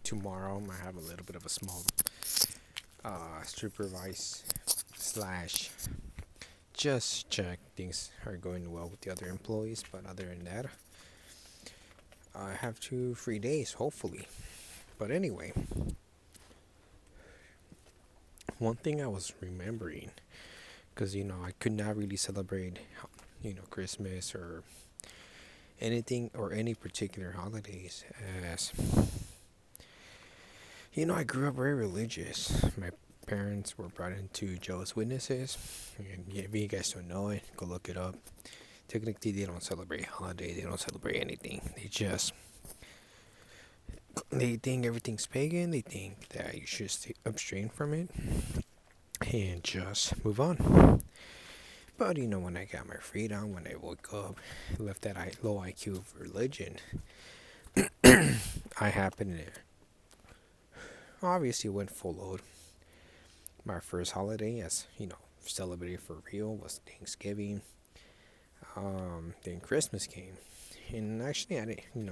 tomorrow I have a little bit of a small supervise slash just check things are going well with the other employees. But other than that, I have 2 free days hopefully. But anyway, one thing I was remembering, because I could not really celebrate Christmas or anything or any particular holidays, as I grew up very religious. My parents were brought into Jehovah's Witnesses, and if you guys don't know it, go look it up. Technically, they don't celebrate holidays. They don't celebrate anything. They think everything's pagan. They think that you should stay abstain from it and just move on. But when I got my freedom, when I woke up, left that low IQ of religion, I happened to obviously went full load. My first holiday, as celebrated for real, was Thanksgiving. Then Christmas came, and actually, I didn't.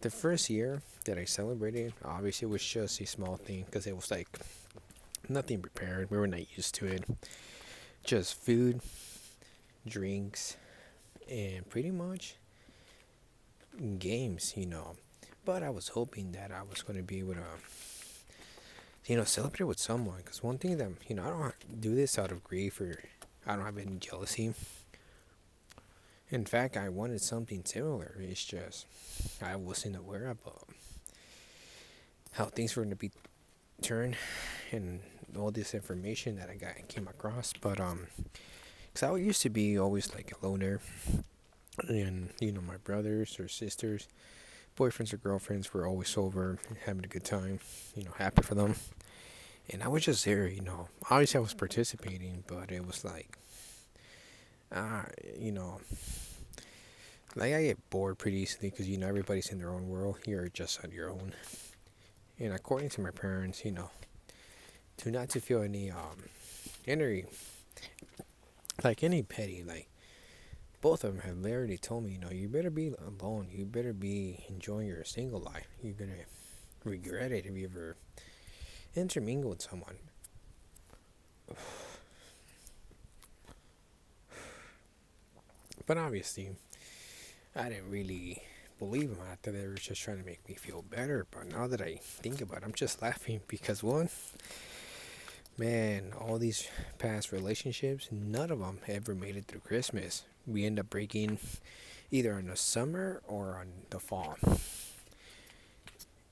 The first year that I celebrated, obviously, it was just a small thing because it was like nothing prepared. We were not used to it. Just food, drinks, and pretty much games. But I was hoping that I was going to be able to, celebrate with someone. Because one thing that, I don't do this out of grief or I don't have any jealousy. In fact, I wanted something similar. It's just I wasn't aware about how things were going to be turned and all this information that I came across. But because I used to be always like a loner, and my brothers or sisters, boyfriends or girlfriends were always over having a good time, happy for them. And I was just there, obviously I was participating, but it was like, like I get bored pretty easily because, everybody's in their own world. You're just on your own. And according to my parents, to not to feel any, like any petty, like both of them have literally told me, you better be alone. You better be enjoying your single life. You're going to regret it if you ever intermingle with someone. But obviously, I didn't really believe them. I thought they were just trying to make me feel better. But now that I think about it, I'm just laughing because one, man, all these past relationships, none of them ever made it through Christmas. We end up breaking either in the summer or on the fall.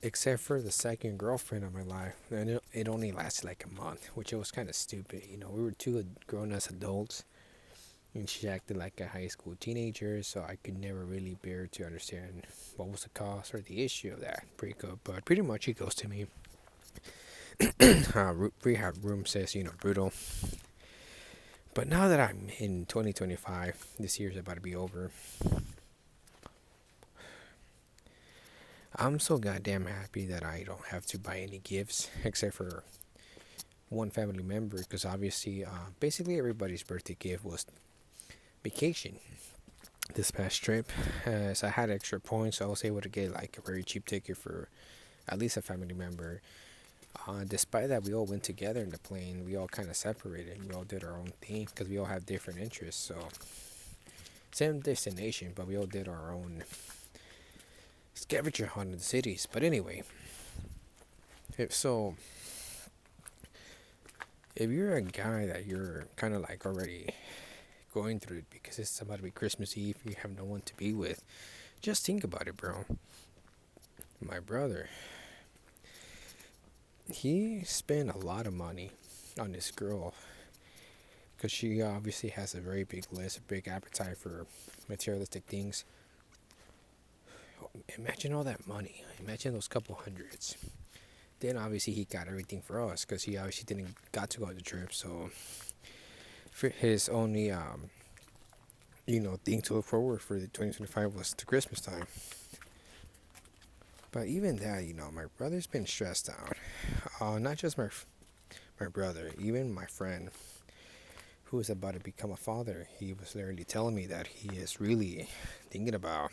Except for the second girlfriend of my life. And it only lasted like a month, which was kind of stupid. We were two grown as adults. And she acted like a high school teenager, so I could never really bear to understand what was the cause or the issue of that breakup. But pretty much he goes to me. Rehab room says, brutal. But now that I'm in 2025, this year's about to be over. I'm so goddamn happy that I don't have to buy any gifts except for one family member, because obviously, basically everybody's birthday gift was vacation. This past trip, as I had extra points, I was able to get like a very cheap ticket for at least a family member. Despite that, we all went together in the plane. We all kind of separated. We all did our own thing because we all have different interests. So, same destination, but we all did our own scavenger hunt in the cities. But anyway, if you're a guy that you're kind of like already going through it because it's about to be Christmas Eve, you have no one to be with, just think about it, bro. My brother, he spent a lot of money on this girl because she obviously has a very big list, a big appetite for materialistic things. Imagine all that money. Imagine those couple hundreds. Then obviously he got everything for us because he obviously didn't got to go on the trip. So for his only thing to look forward for the 2025 was the Christmas time. But even that, my brother's been stressed out. Not just my brother, even my friend who is about to become a father. He was literally telling me that he is really thinking about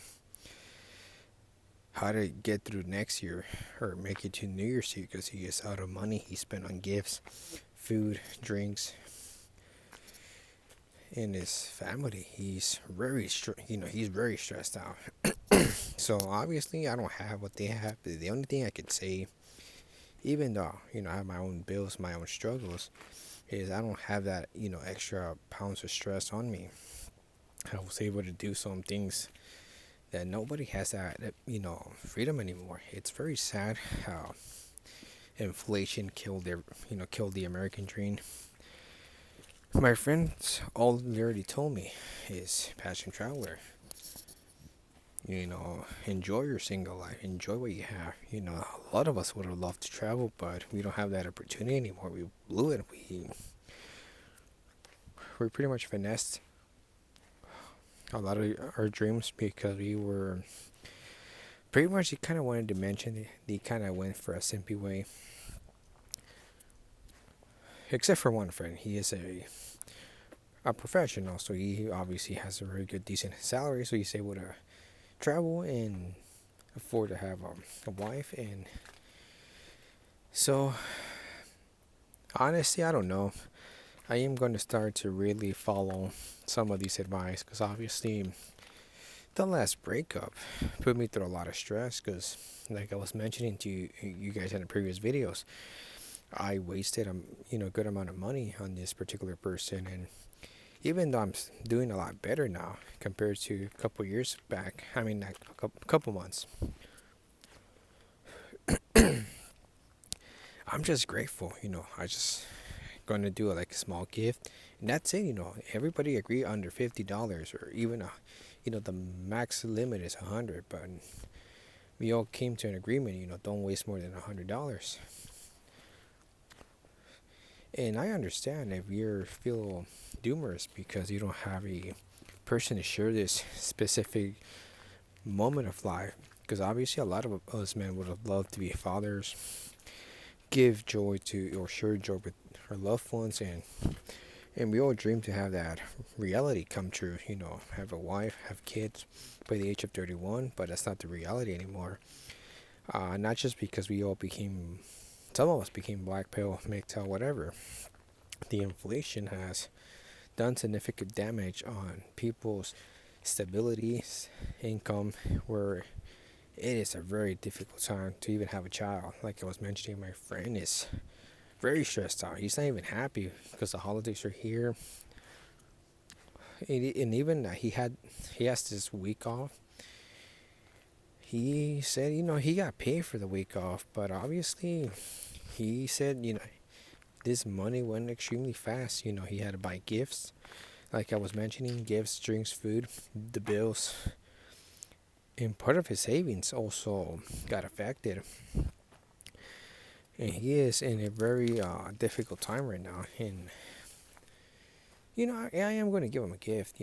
how to get through next year or make it to New Year's Eve because he is out of money he spent on gifts, food, drinks, and his family. He's he's very stressed out. So obviously, I don't have what they have. The only thing I could say, even though I have my own bills, my own struggles, is I don't have that extra pounds of stress on me. I was able to do some things that nobody has that freedom anymore. It's very sad how inflation killed killed the American dream. My friends all already told me is passion traveler. Enjoy your single life, enjoy what you have. A lot of us would have loved to travel, but we don't have that opportunity anymore. We blew it. We pretty much finessed a lot of our dreams because we were pretty much, he kind of wanted to mention, he kind of went for a simpy way. Except for one friend, he is a professional, so he obviously has a very good, decent salary, so he's able to travel and afford to have a wife. And so honestly, I don't know, I am going to start to really follow some of these advice because obviously the last breakup put me through a lot of stress because, like I was mentioning to you guys in the previous videos, I wasted a good amount of money on this particular person. And even though I'm doing a lot better now compared to a couple years back, I mean like a couple months, I'm just grateful. I just going to do like a small gift, and that's it. Everybody agree under $50 or even the max limit is 100, but we all came to an agreement. Don't waste more than $100. And I understand if you feel doomers because you don't have a person to share this specific moment of life. Because obviously, a lot of us men would have loved to be fathers, give joy to or share joy with our loved ones, and we all dream to have that reality come true. Have a wife, have kids by the age of 31, but that's not the reality anymore. Not just because some of us became Blackpil, mgtow, whatever. The inflation has done significant damage on people's stability, income, where it is a very difficult time to even have a child. Like I was mentioning, my friend is very stressed out. He's not even happy because the holidays are here. And even he has this week off. He said, he got paid for the week off, but obviously he said, this money went extremely fast. He had to buy gifts. Like I was mentioning, gifts, drinks, food, the bills. And part of his savings also got affected. And he is in a very difficult time right now. And, I am going to give him a gift.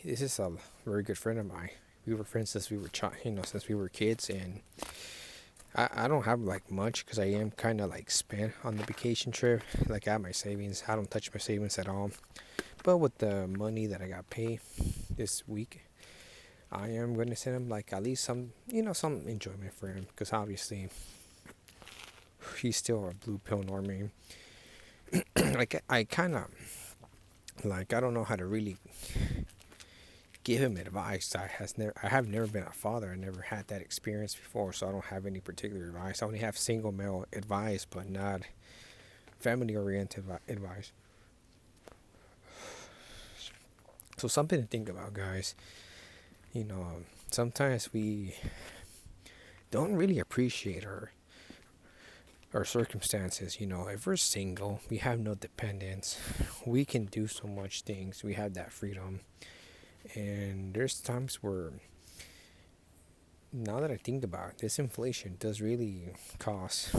This is a very good friend of mine. We were friends since we were since we were kids. And I don't have like much because I am kind of like spent on the vacation trip. Like I have my savings. I don't touch my savings at all. But with the money that I got paid this week, I am going to send him like at least some enjoyment for him. Because obviously he's still a blue pill normie. Like I kind of like, I don't know how to really give him advice. I have never been a father. I never had that experience before, so I don't have any particular advice. I only have single male advice, but not family oriented advice. So something to think about, guys. Sometimes we don't really appreciate our circumstances. If we're single, we have no dependents, we can do so much things, we have that freedom. And there's times where, now that I think about it, this inflation does really cost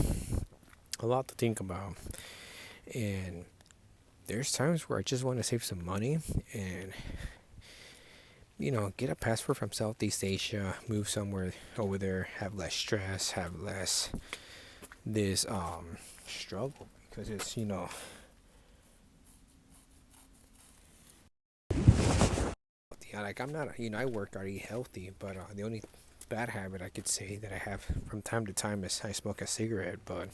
a lot to think about. And there's times where I just want to save some money and get a passport from Southeast Asia, move somewhere over there, have less stress, have less this struggle, because it's like I'm not I work, I eat healthy, but the only bad habit I could say that I have from time to time is I smoke a cigarette, but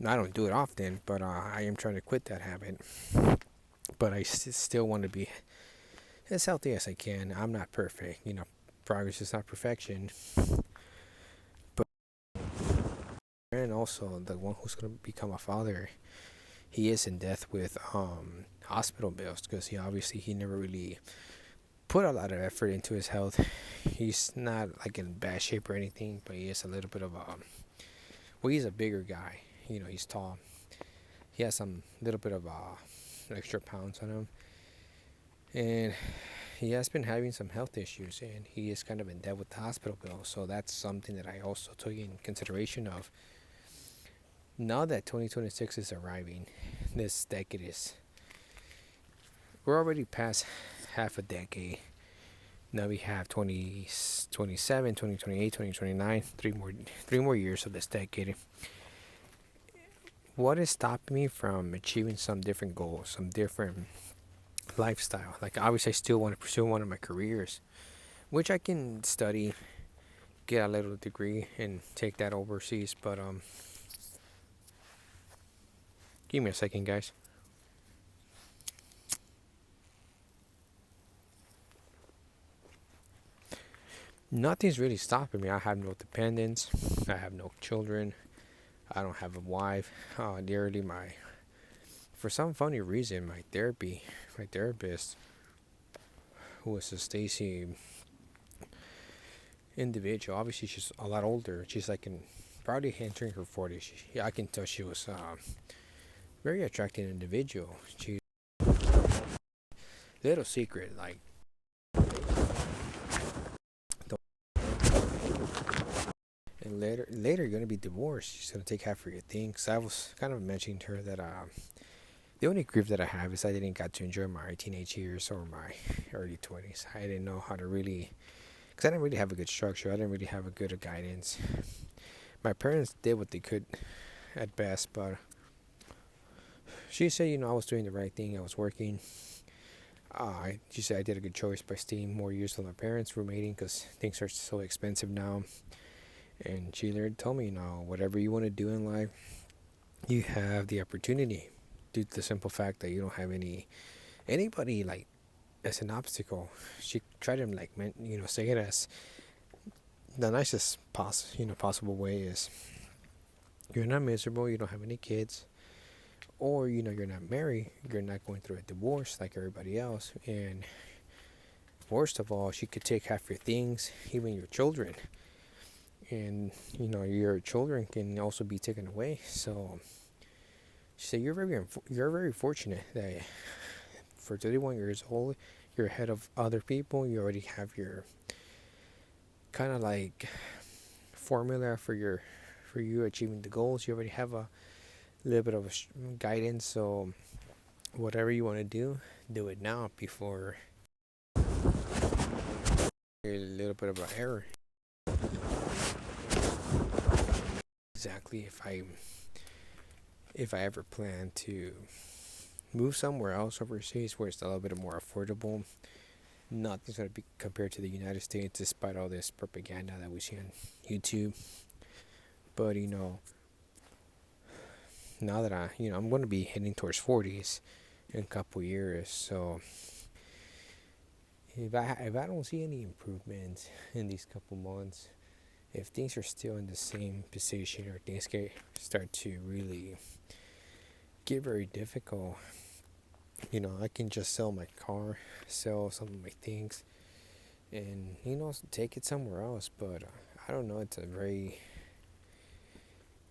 I don't do it often. But I am trying to quit that habit. But I still want to be as healthy as I can. I'm not perfect, Progress is not perfection. But and also the one who's gonna become a father, he is in death with hospital bills because he never really put a lot of effort into his health. He's not like in bad shape or anything, but he is a little bit of a he's a bigger guy. He's tall. He has some little bit of extra pounds on him, and he has been having some health issues, and he is kind of in debt with the hospital bill. So that's something that I also took in consideration of. Now that 2026 is arriving, this decade is we're already past half a decade. Now we have 2027, 2028, 2029, three more years of this decade. What is stopping me from achieving some different goals, some different lifestyle? Like obviously I still want to pursue one of my careers, which I can study, get a little degree and take that overseas, but give me a second, guys. Nothing's really stopping me. I have no dependents. I have no children. I don't have a wife. Dearly, for some funny reason, my therapist, who is a Stacy individual, obviously she's a lot older. She's like probably entering her 40s. I can tell she was very attractive individual. She's little secret, like and later you're gonna be divorced. She's gonna take half of your things. I was kind of mentioning to her that the only grief that I have is I didn't get to enjoy my teenage years or my early 20s. I didn't know how to really, because I didn't really have a good structure. I didn't really have a good guidance. My parents did what they could at best, but she said, I was doing the right thing. I was working. She said I did a good choice by staying more years with my parents, roommating, because things are so expensive now. And she there told me, whatever you want to do in life, you have the opportunity, due to the simple fact that you don't have anybody like as an obstacle. She tried to say it as the nicest possible way is you're not miserable, you don't have any kids, or you're not married, you're not going through a divorce like everybody else, and worst of all, she could take half your things, even your children. And your children can also be taken away. So she said you're very fortunate that for 31 years old you're ahead of other people. You already have your kind of like formula for you achieving the goals. You already have a little bit of guidance. So whatever you want to do it now before a little bit of an error. Exactly, if I ever plan to move somewhere else overseas where it's a little bit more affordable, nothing's going to be compared to the United States despite all this propaganda that we see on YouTube. But now that I'm going to be heading towards 40s in a couple years, so if I don't see any improvements in these couple months, if things are still in the same position or things start to really get very difficult, I can just sell my car, sell some of my things, and take it somewhere else. But I don't know, it's a very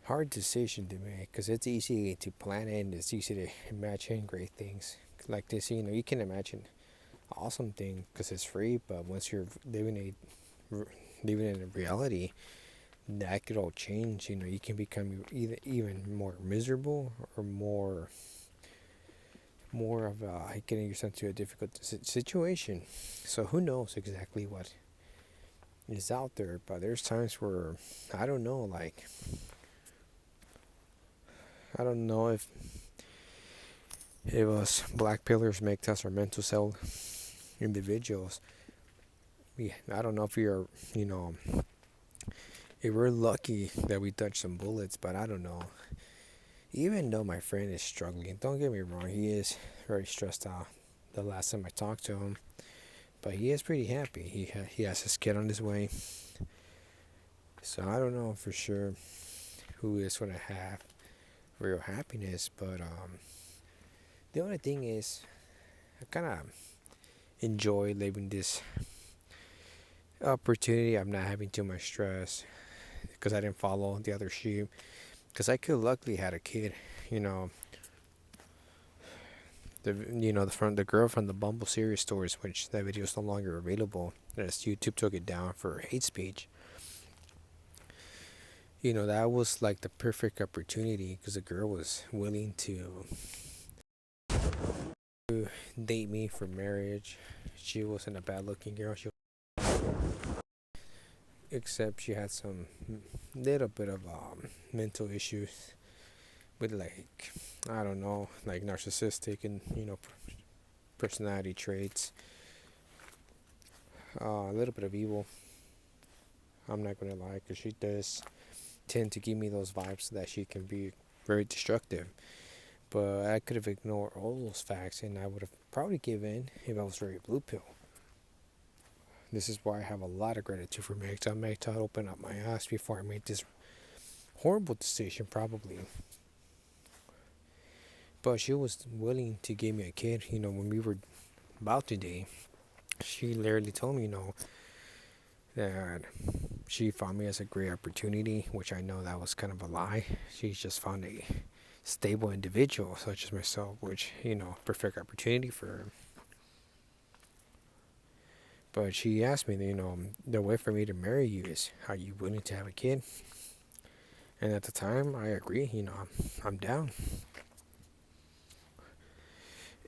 hard decision to make because it's easy to plan it and it's easy to imagine great things like this. You can imagine awesome things because it's free, but once you're living in a reality, that could all change. You can become even more miserable or more of getting yourself to a difficult situation. So who knows exactly what is out there, but there's times where I don't know, like I don't know if us black pillars make us our mental cell individuals. I don't know if you're, you know, if we're lucky that we dodged some bullets, but I don't know. Even though my friend is struggling, don't get me wrong, he is very stressed out. The last time I talked to him, but he is pretty happy. He has his kid on his way, so I don't know for sure who is gonna have real happiness. But the only thing is, I kind of enjoy living this opportunity. I'm not having too much stress because I didn't follow the other sheep. Because I could luckily had a kid, you know. The girl from the Bumble series stories, which that video is no longer available, as YouTube took it down for hate speech. You know, that was like the perfect opportunity because the girl was willing to date me for marriage. She wasn't a bad looking girl. Except she had some little bit of mental issues with, like, I don't know, like narcissistic and, you know, personality traits. A little bit of evil. I'm not gonna lie, because she does tend to give me those vibes that she can be very destructive. But I could have ignored all those facts and I would have probably given if I was very blue pill. This is why I have a lot of gratitude for mgtow. mgtow opened up my eyes before I made this horrible decision, probably. But she was willing to give me a kid. You know, when we were about to date, she literally told me, you know, that she found me as a great opportunity, which I know that was kind of a lie. She's just found a stable individual such as myself, which, you know, perfect opportunity for her. But she asked me, you know, the way for me to marry you is, are you willing to have a kid? And at the time, I agree. You know, I'm down.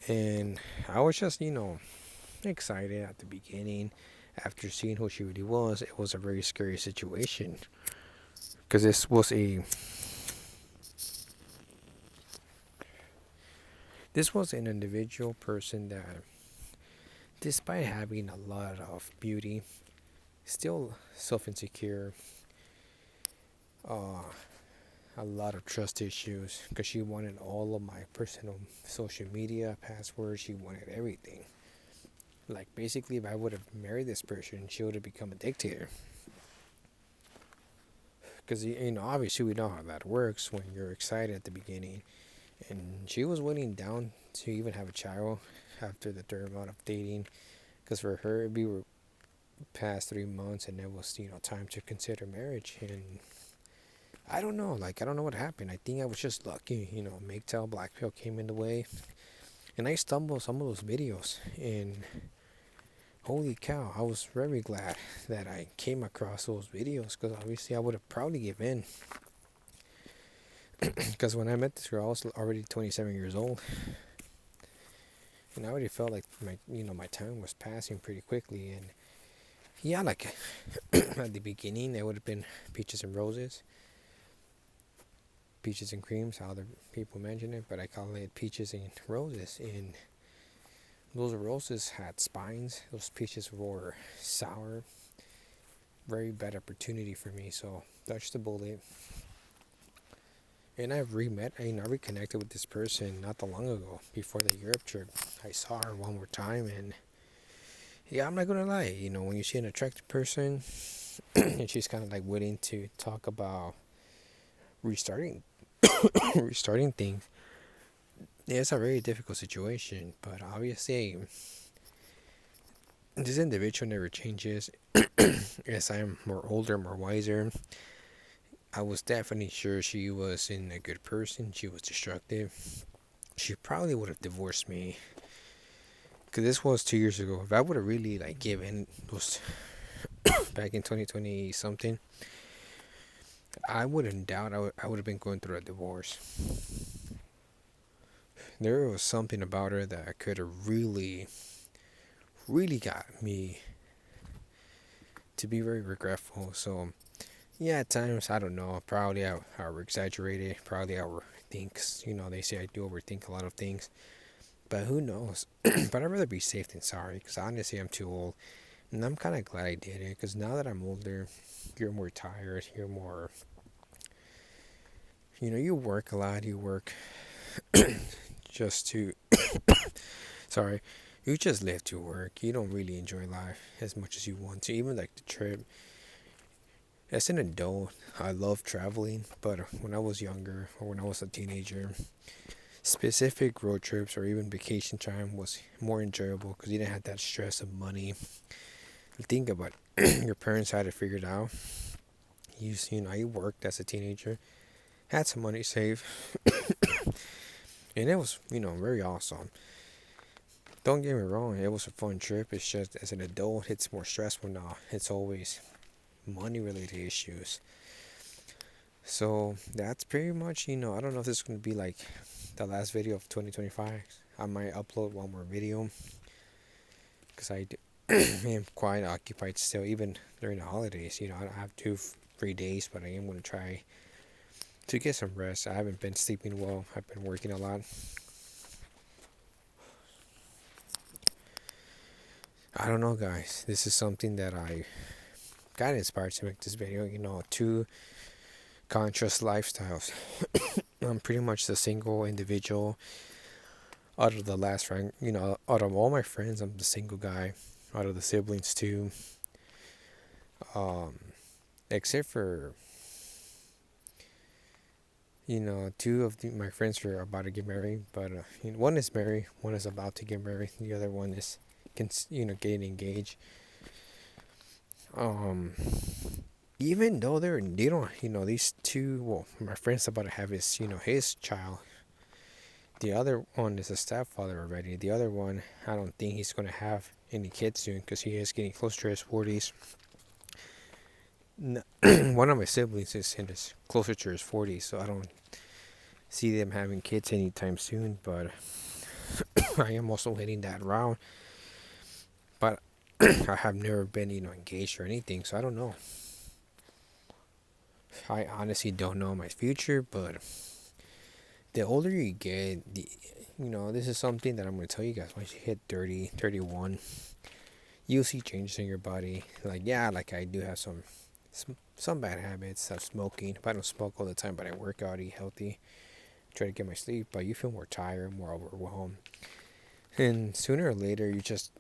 And I was just, you know, excited at the beginning. After seeing who she really was, it was a very scary situation. Because this was an individual person that, despite having a lot of beauty, still self-insecure, a lot of trust issues, because she wanted all of my personal social media passwords. She wanted everything. Like, basically, if I would have married this person, she would have become a dictator. Because, you know, obviously we know how that works when you're excited at the beginning. And she was willing down to even have a child after the third month of dating. Because for her, we were past 3 months and it was, you know, time to consider marriage. And I don't know, like, I don't know what happened. I think I was just lucky, you know, mgtow, Blackpil came in the way. And I stumbled some of those videos. And holy cow, I was very glad that I came across those videos, because obviously I would have probably given in. Because when I met this girl, I was already 27 years old, and I already felt like my time was passing pretty quickly. And yeah, like at the beginning, it would have been peaches and roses, peaches and creams, how other people mention it, but I call it peaches and roses. And those roses had spines. Those peaches were sour. Very bad opportunity for me, so dodged the bullet. And I reconnected with this person not that long ago, before the Europe trip. I saw her one more time, and yeah, I'm not gonna lie. You know, when you see an attractive person, and she's kind of like willing to talk about restarting, restarting things, yeah, it's a very difficult situation. But obviously, this individual never changes. As I am more older, more wiser, I was definitely sure she wasn't a good person. She was destructive. She probably would have divorced me. Because this was 2 years ago. If I would have really, like, given those back in 2020 something, I wouldn't doubt I would have been going through a divorce. There was something about her that could have really, really got me to be very regretful. So, yeah, at times, I don't know. Probably I over-exaggerated. Probably I overthink. You know, they say I do overthink a lot of things. But who knows? But I'd rather be safe than sorry. Because honestly, I'm too old. And I'm kind of glad I did it because now that I'm older, you're more tired. You're more, you work a lot. You work just to, sorry, you just live to work. You don't really enjoy life as much as you want to. Even like the trip. As an adult, I love traveling, but when I was younger or when I was a teenager, specific road trips or even vacation time was more enjoyable because you didn't have that stress of money. Think about it. Your parents had it figured out. You worked as a teenager, had some money saved, and it was very awesome. Don't get me wrong, it was a fun trip. It's just as an adult, it's more stressful now. It's always money related issues. So that's pretty much, I don't know if this is going to be like the last video of 2025. I might upload one more video because am quite occupied still, even during the holidays. I don't have 2 free days, but I am going to try to get some rest. I haven't been sleeping well, I've been working a lot. I don't know, guys. This is something that I got inspired to make this video. Two contrast lifestyles. I'm pretty much the single individual out of the last rank. Out of all my friends, I'm the single guy. Out of the siblings too. Um, except for two of my friends are about to get married, but one is married, one is about to get married, the other one is getting engaged. Um, Even though they don't these two, well, my friend's about to have his child. The other one is a stepfather already. The other one, I don't think he's gonna have any kids soon because he is getting close to his 40s. One of my siblings is closer to his 40s, so I don't see them having kids anytime soon. But I am also heading that route. But I have never been engaged or anything, so I don't know. I honestly don't know my future, but the older you get, this is something that I'm going to tell you guys. Once you hit 30, 31, you'll see changes in your body. Like I do have some bad habits of smoking. But I don't smoke all the time, but I work out, eat healthy, try to get my sleep. But you feel more tired, more overwhelmed. And sooner or later, you just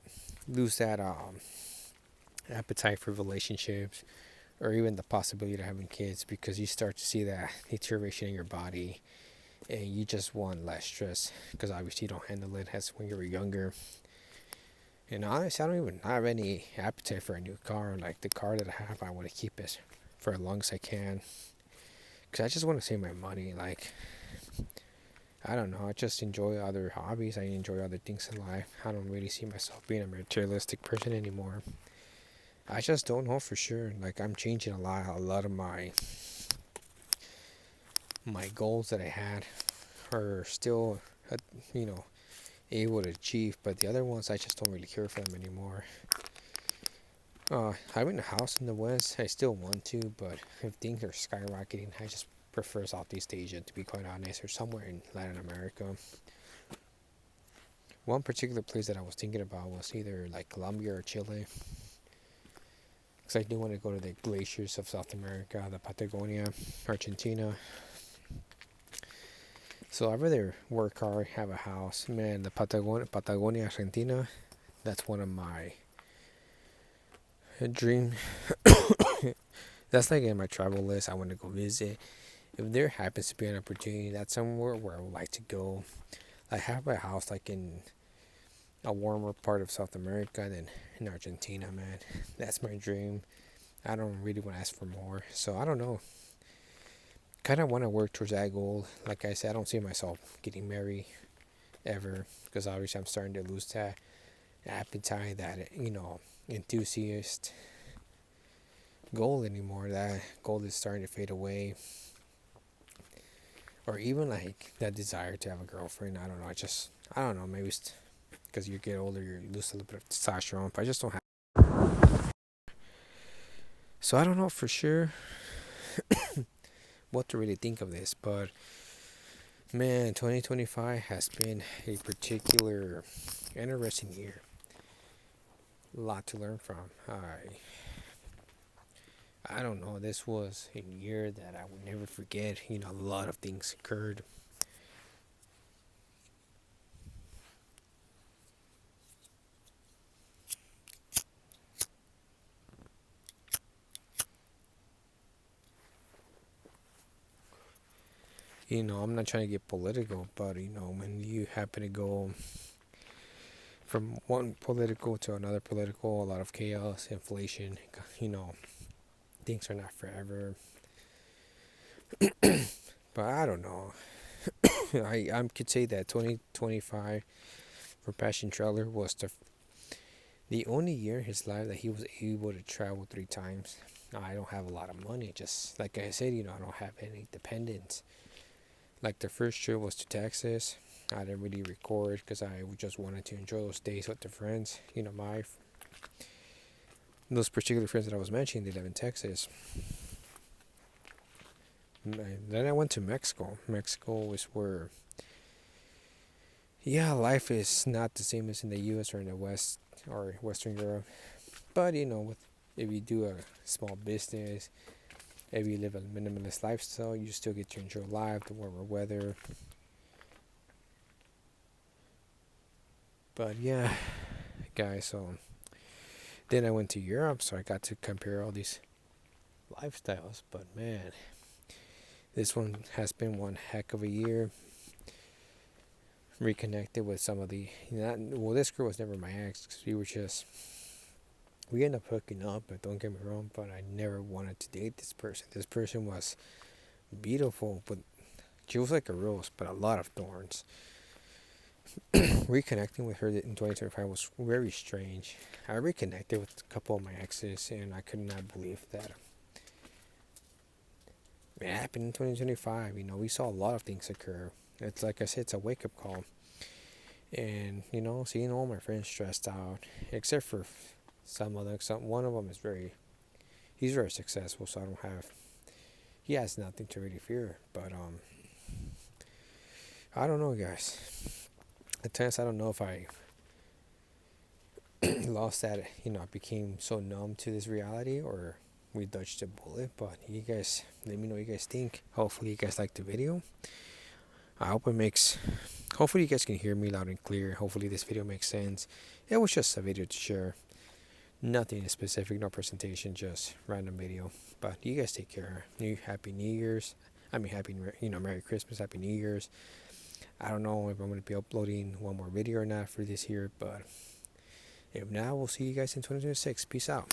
lose that appetite for relationships or even the possibility of having kids because you start to see that deterioration in your body and you just want less stress because obviously you don't handle it as when you were younger. And honestly, I don't even have any appetite for a new car. Like the car that I have, I want to keep it for as long as I can because I just want to save my money. Like, I don't know, I just enjoy other hobbies. I enjoy other things in life. I don't really see myself being a materialistic person anymore. I just don't know for sure. Like, I'm changing a lot of my goals that I had are still, you know, able to achieve, but the other ones I just don't really care for them anymore. Having a house in the West, I still want to, but if things are skyrocketing, I just prefer Southeast Asia, to be quite honest, or somewhere in Latin America. One particular place that I was thinking about was either like Colombia or Chile, because I do want to go to the glaciers of South America, the Patagonia, Argentina. So I'd rather work hard, have a house. Man, the Patagonia, Argentina, that's one of my dream. That's like in my travel list. I want to go visit. If there happens to be an opportunity, that's somewhere where I would like to go. I have a house like in a warmer part of South America than in Argentina, man. That's my dream. I don't really want to ask for more. So I don't know. Kind of want to work towards that goal. Like I said, I don't see myself getting married ever because obviously I'm starting to lose that appetite, that enthusiast goal anymore. That goal is starting to fade away. Or even like that desire to have a girlfriend. I don't know. I don't know. Maybe it's because you get older, you lose a little bit of testosterone. But I just don't have. So I don't know for sure what to really think of this. But man, 2025 has been a particular interesting year. a lot to learn from. I don't know. This was a year that I would never forget. A lot of things occurred. I'm not trying to get political, but when you happen to go from one political to another political, a lot of chaos, inflation, you know, things are not forever. But I don't know. I could say that 2025 for Passion Trailer was the only year in his life that he was able to travel 3 times. Now, I don't have a lot of money. Just like I said, I don't have any dependents. Like the first trip was to Texas. I didn't really record because I just wanted to enjoy those days with the friends. Those particular friends that I was mentioning, they live in Texas. And then I went to Mexico. Mexico is where, yeah, life is not the same as in the U.S. or in the West or Western Europe. But if you do a small business, if you live a minimalist lifestyle, you still get to enjoy life, the warmer weather. But yeah, guys, so then I went to Europe, so I got to compare all these lifestyles. But man, this one has been one heck of a year. Reconnected with some of the, this girl was never my ex, because we ended up hooking up, but don't get me wrong, but I never wanted to date this person. This person was beautiful, but she was like a rose, but a lot of thorns. Reconnecting with her in 2025 was very strange. I reconnected with a couple of my exes, and I could not believe that it happened in 2025. We saw a lot of things occur. It's like I said, it's a wake up call. And seeing all my friends stressed out, except for some of them. One of them he's very successful, so he has nothing to really fear. But I don't know, guys. At times, I don't know if I lost that. I became so numb to this reality, or we dodged a bullet. But you guys, let me know what you guys think. Hopefully, you guys like the video. I hope it makes. Hopefully, you guys can hear me loud and clear. Hopefully, this video makes sense. It was just a video to share. Nothing specific, no presentation, just random video. But you guys take care. Happy New Year's. Happy, Merry Christmas, Happy New Year's. I don't know if I'm going to be uploading one more video or not for this year, but if not, we'll see you guys in 2026. Peace out.